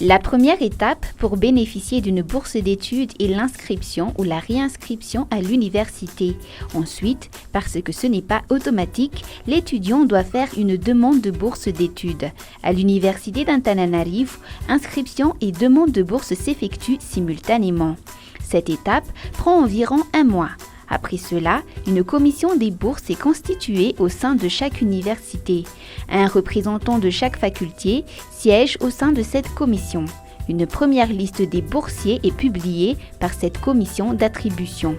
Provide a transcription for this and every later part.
La première étape pour bénéficier d'une bourse d'études est l'inscription ou la réinscription à l'université. Ensuite, parce que ce n'est pas automatique, l'étudiant doit faire une demande de bourse d'études. À l'université d'Antananarivo, inscription et demande de bourse s'effectuent simultanément. Cette étape prend environ un mois. Après cela, une commission des bourses est constituée au sein de chaque université. Un représentant de chaque faculté siège au sein de cette commission. Une première liste des boursiers est publiée par cette commission d'attribution.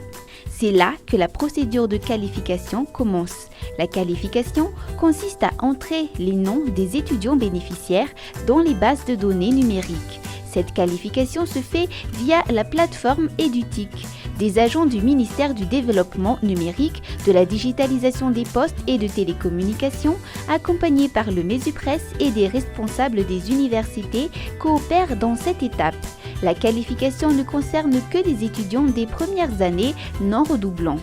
C'est là que la procédure de qualification commence. La qualification consiste à entrer les noms des étudiants bénéficiaires dans les bases de données numériques. Cette qualification se fait via la plateforme EduTIC. Des agents du ministère du Développement numérique, de la digitalisation des postes et de télécommunications, accompagnés par le Mesupress et des responsables des universités, coopèrent dans cette étape. La qualification ne concerne que les étudiants des premières années non redoublants.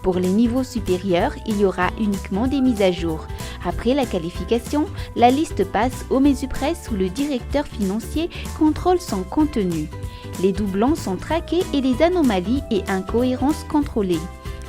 Pour les niveaux supérieurs, il y aura uniquement des mises à jour. Après la qualification, la liste passe au Mesupress où le directeur financier contrôle son contenu. Les doublons sont traqués et les anomalies et incohérences contrôlées.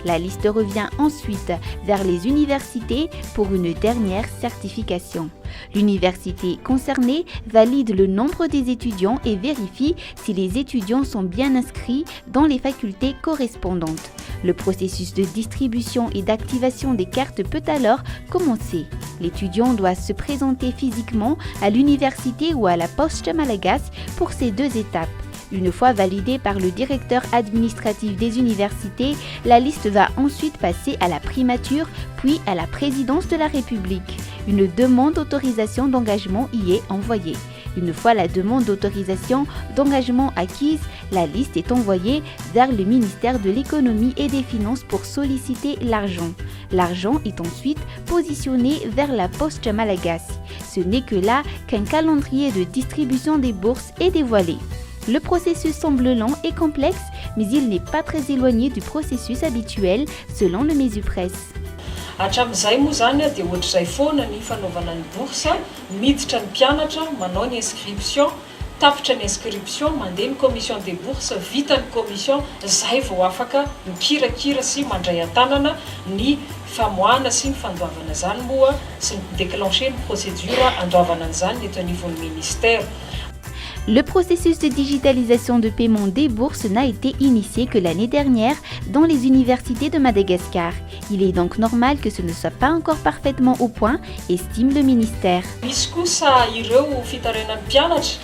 La liste revient ensuite vers les universités pour une dernière certification. L'université concernée valide le nombre des étudiants et vérifie si les étudiants sont bien inscrits dans les facultés correspondantes. Le processus de distribution et d'activation des cartes peut alors commencer. L'étudiant doit se présenter physiquement à l'université ou à la Poste Malagasy pour ces deux étapes. Une fois validée par le directeur administratif des universités, la liste va ensuite passer à la primature, puis à la présidence de la République. Une demande d'autorisation d'engagement y est envoyée. Une fois la demande d'autorisation d'engagement acquise, la liste est envoyée vers le ministère de l'Économie et des Finances pour solliciter l'argent. L'argent est ensuite positionné vers la Poste Malagasy. Ce n'est que là qu'un calendrier de distribution des bourses est dévoilé. Le processus semble lent et complexe, mais il n'est pas très éloigné du processus habituel selon le Mesupress. Hatramin'izay moa zany dia ohatr'izay foana ny fanaovana ny bourse, miditra ny mpianatra, manao ny inscription, tapitra ny inscription, mandeha ny commission des bourses, vita ny commission, zay vao afaka mikirakira sy mandray an-tanana ny famoahana sy ny fandoavana zany moa sy ny déclencher ny procédure andoavana an'izany eto anivon'ny ministère. Le processus de digitalisation de paiement des bourses n'a été initié que l'année dernière dans les universités de Madagascar. Il est donc normal que ce ne soit pas encore parfaitement au point, estime le ministère. Misy kosa ireo fitarainan'ny mpianatra,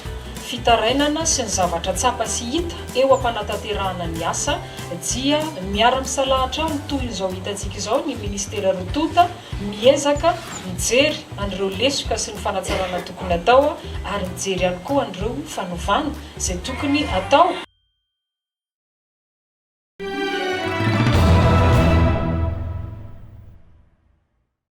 fitarainana sy ny zavatra tsapa sy hita eo am-panatanterahana ny asa dia miara-misalahatra toy izao hitantsika izao ny ministera rotota miezaka mijery an'ireo lesoka sy ny fanatsarana tokony atao ary mijery ihany koa an'ireo fanovana izay tokony atao.